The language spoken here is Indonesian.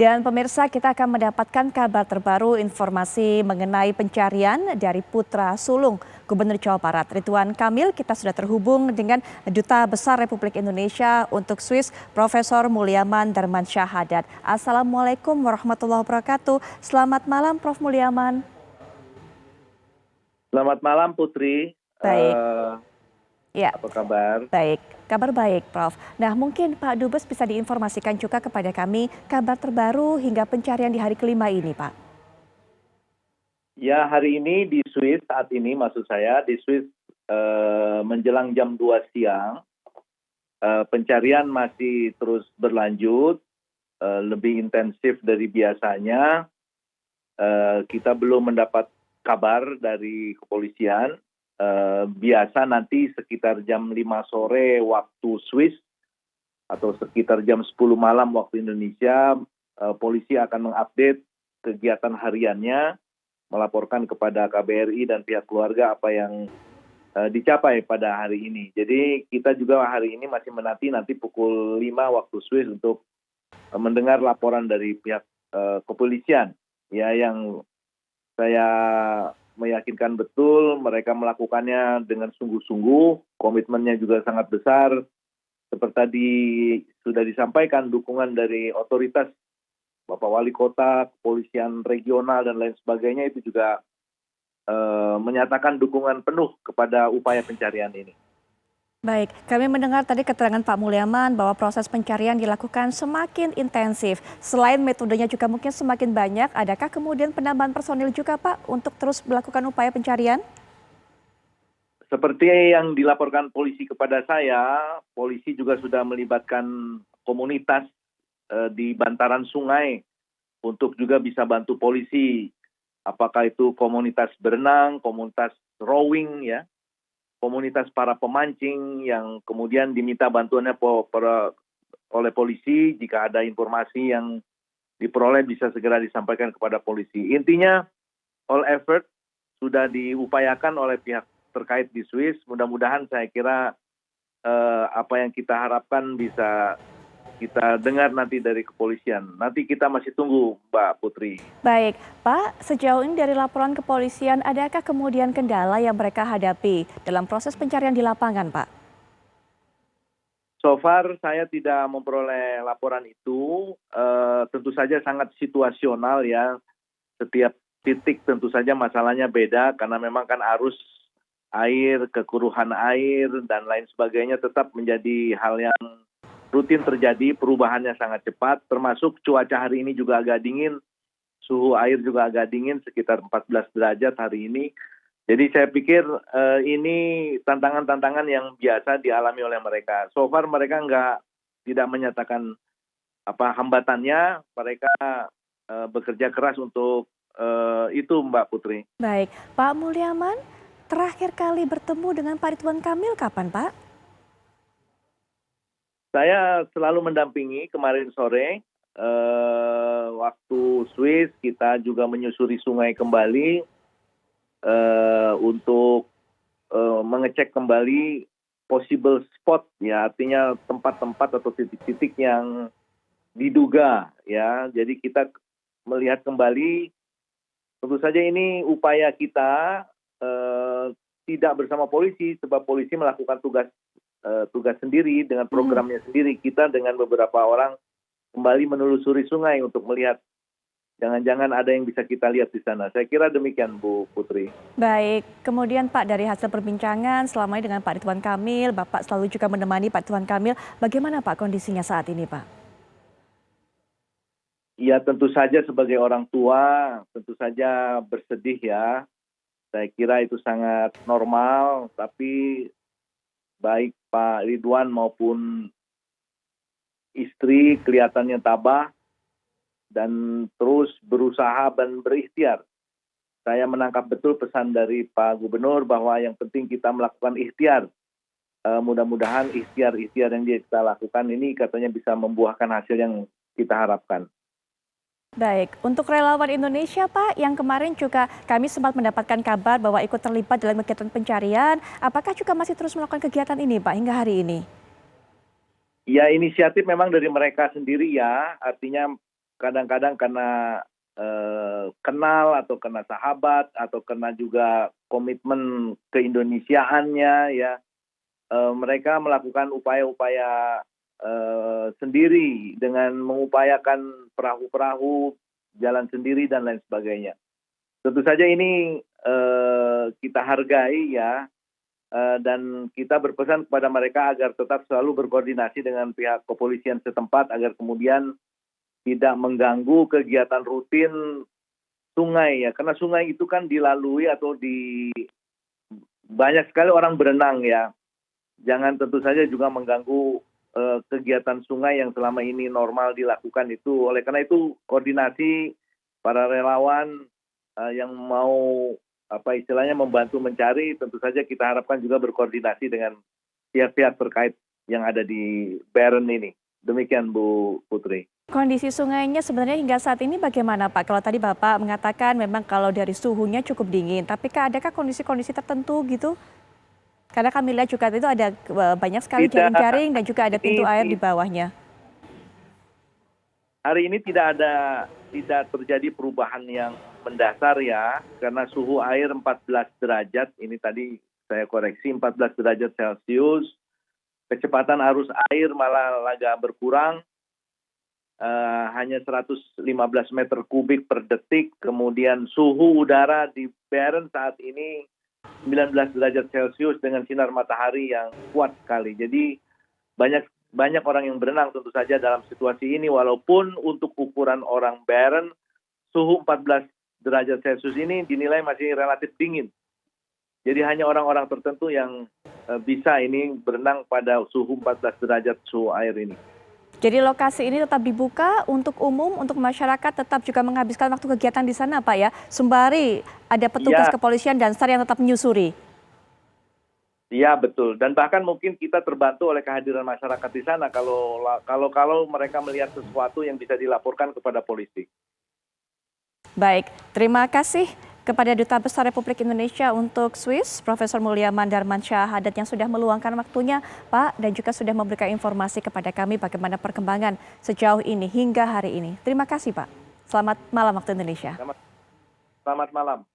Dan pemirsa, kita akan mendapatkan kabar terbaru informasi mengenai pencarian dari putra sulung Gubernur Jawa Barat, Ridwan Kamil. Kita sudah terhubung dengan Duta Besar Republik Indonesia untuk Swiss, Profesor Mulyaman Darmansyah Haddad. Assalamualaikum warahmatullahi wabarakatuh. Selamat malam, Prof. Mulyaman. Selamat malam, Putri. Baik. Ya. Apa kabar? Baik, kabar baik, Prof. Nah, mungkin Pak Dubes bisa diinformasikan juga kepada kami kabar terbaru hingga pencarian di hari kelima ini, Pak. Ya, hari ini di Swiss, saat ini maksud saya, di Swiss menjelang jam 2 siang, pencarian masih terus berlanjut, lebih intensif dari biasanya. Kita belum mendapat kabar dari kepolisian. Biasa nanti sekitar jam 5 sore waktu Swiss atau sekitar jam 10 malam waktu Indonesia, polisi akan mengupdate kegiatan hariannya, melaporkan kepada KBRI dan pihak keluarga apa yang dicapai pada hari ini. Jadi kita juga hari ini masih menanti nanti pukul 5 waktu Swiss untuk mendengar laporan dari pihak kepolisian, ya, yang saya meyakinkan betul mereka melakukannya dengan sungguh-sungguh, komitmennya juga sangat besar. Seperti tadi sudah disampaikan, dukungan dari otoritas, Bapak Wali Kota, kepolisian regional dan lain sebagainya itu juga menyatakan dukungan penuh kepada upaya pencarian ini. Baik, kami mendengar tadi keterangan Pak Mulyaman bahwa proses pencarian dilakukan semakin intensif. Selain metodenya juga mungkin semakin banyak, adakah kemudian penambahan personil juga, Pak, untuk terus melakukan upaya pencarian? Seperti yang dilaporkan polisi kepada saya, polisi juga sudah melibatkan komunitas di bantaran sungai untuk juga bisa bantu polisi. Apakah itu komunitas berenang, komunitas rowing, ya, komunitas para pemancing yang kemudian diminta bantuannya oleh polisi. Jika ada informasi yang diperoleh bisa segera disampaikan kepada polisi. Intinya all effort sudah diupayakan oleh pihak terkait di Swiss. Mudah-mudahan saya kira apa yang kita harapkan bisa kita dengar nanti dari kepolisian. Nanti kita masih tunggu, Mbak Putri. Baik, Pak, sejauh ini dari laporan kepolisian, adakah kemudian kendala yang mereka hadapi dalam proses pencarian di lapangan, Pak? So far saya tidak memperoleh laporan itu. Tentu saja sangat situasional, ya. Setiap titik tentu saja masalahnya beda karena memang kan arus air, kekuruhan air, dan lain sebagainya tetap menjadi hal yang rutin terjadi. Perubahannya sangat cepat, termasuk cuaca hari ini juga agak dingin, suhu air juga agak dingin, sekitar 14 derajat hari ini. Jadi saya pikir ini tantangan-tantangan yang biasa dialami oleh mereka. So far mereka tidak menyatakan hambatannya, mereka bekerja keras untuk itu, Mbak Putri. Baik, Pak Mulyaman, terakhir kali bertemu dengan Pak Ridwan Kamil kapan, Pak? Saya selalu mendampingi. Kemarin sore waktu Swiss kita juga menyusuri sungai kembali untuk mengecek kembali possible spot, ya, artinya tempat-tempat atau titik-titik yang diduga, ya. Jadi kita melihat kembali. Tentu saja ini upaya kita tidak bersama polisi, sebab polisi melakukan tugas sendiri dengan programnya sendiri. Kita dengan beberapa orang kembali menelusuri sungai untuk melihat jangan-jangan ada yang bisa kita lihat di sana. Saya kira demikian, Bu Putri. Baik, kemudian Pak, dari hasil perbincangan selama ini dengan Pak Ridwan Kamil, Bapak selalu juga menemani Pak Ridwan Kamil. Bagaimana Pak kondisinya saat ini, Pak? Ya, tentu saja sebagai orang tua, tentu saja bersedih, ya. Saya kira itu sangat normal, tapi baik Pak Ridwan maupun istri kelihatannya tabah dan terus berusaha dan berikhtiar. Saya menangkap betul pesan dari Pak Gubernur bahwa yang penting kita melakukan ikhtiar. Mudah-mudahan ikhtiar-ikhtiar yang kita lakukan ini katanya bisa membuahkan hasil yang kita harapkan. Baik, untuk relawan Indonesia, Pak, yang kemarin juga kami sempat mendapatkan kabar bahwa ikut terlibat dalam kegiatan pencarian, apakah juga masih terus melakukan kegiatan ini, Pak, hingga hari ini? Ya, inisiatif memang dari mereka sendiri, ya, artinya kadang-kadang karena kenal atau karena sahabat atau karena juga komitmen keindonesiaannya ya, mereka melakukan upaya-upaya sendiri dengan mengupayakan perahu-perahu jalan sendiri dan lain sebagainya. Tentu saja ini kita hargai ya, dan kita berpesan kepada mereka agar tetap selalu berkoordinasi dengan pihak kepolisian setempat agar kemudian tidak mengganggu kegiatan rutin sungai ya, karena sungai itu kan dilalui atau banyak sekali orang berenang ya. Jangan tentu saja juga mengganggu kegiatan sungai yang selama ini normal dilakukan itu. Oleh karena itu koordinasi para relawan yang mau istilahnya membantu mencari, tentu saja kita harapkan juga berkoordinasi dengan pihak-pihak terkait yang ada di Beren ini. Demikian Bu Putri. Kondisi sungainya sebenarnya hingga saat ini bagaimana Pak? Kalau tadi Bapak mengatakan memang kalau dari suhunya cukup dingin, tapi adakah kondisi-kondisi tertentu gitu? Karena kami lihat juga itu ada banyak sekali jaring-jaring dan juga ada pintu air di bawahnya. Hari ini tidak terjadi perubahan yang mendasar ya, karena suhu air 14 derajat, ini tadi saya koreksi 14 derajat Celcius, kecepatan arus air malah agak berkurang, hanya 115 meter kubik per detik, kemudian suhu udara di Beren saat ini 19 derajat Celcius dengan sinar matahari yang kuat sekali. Jadi banyak orang yang berenang tentu saja dalam situasi ini, walaupun untuk ukuran orang Beren suhu 14 derajat Celcius ini dinilai masih relatif dingin. Jadi hanya orang-orang tertentu yang bisa ini berenang pada suhu 14 derajat suhu air ini. Jadi lokasi ini tetap dibuka untuk umum, untuk masyarakat tetap juga menghabiskan waktu kegiatan di sana Pak ya. Sembari ada petugas kepolisian dan SAR yang tetap menyusuri. Iya betul, dan bahkan mungkin kita terbantu oleh kehadiran masyarakat di sana kalau mereka melihat sesuatu yang bisa dilaporkan kepada polisi. Baik, terima kasih kepada Duta Besar Republik Indonesia untuk Swiss, Profesor Mulyaman Darmansyah Haddad yang sudah meluangkan waktunya, Pak, dan juga sudah memberikan informasi kepada kami bagaimana perkembangan sejauh ini hingga hari ini. Terima kasih, Pak. Selamat malam waktu Indonesia. Selamat malam.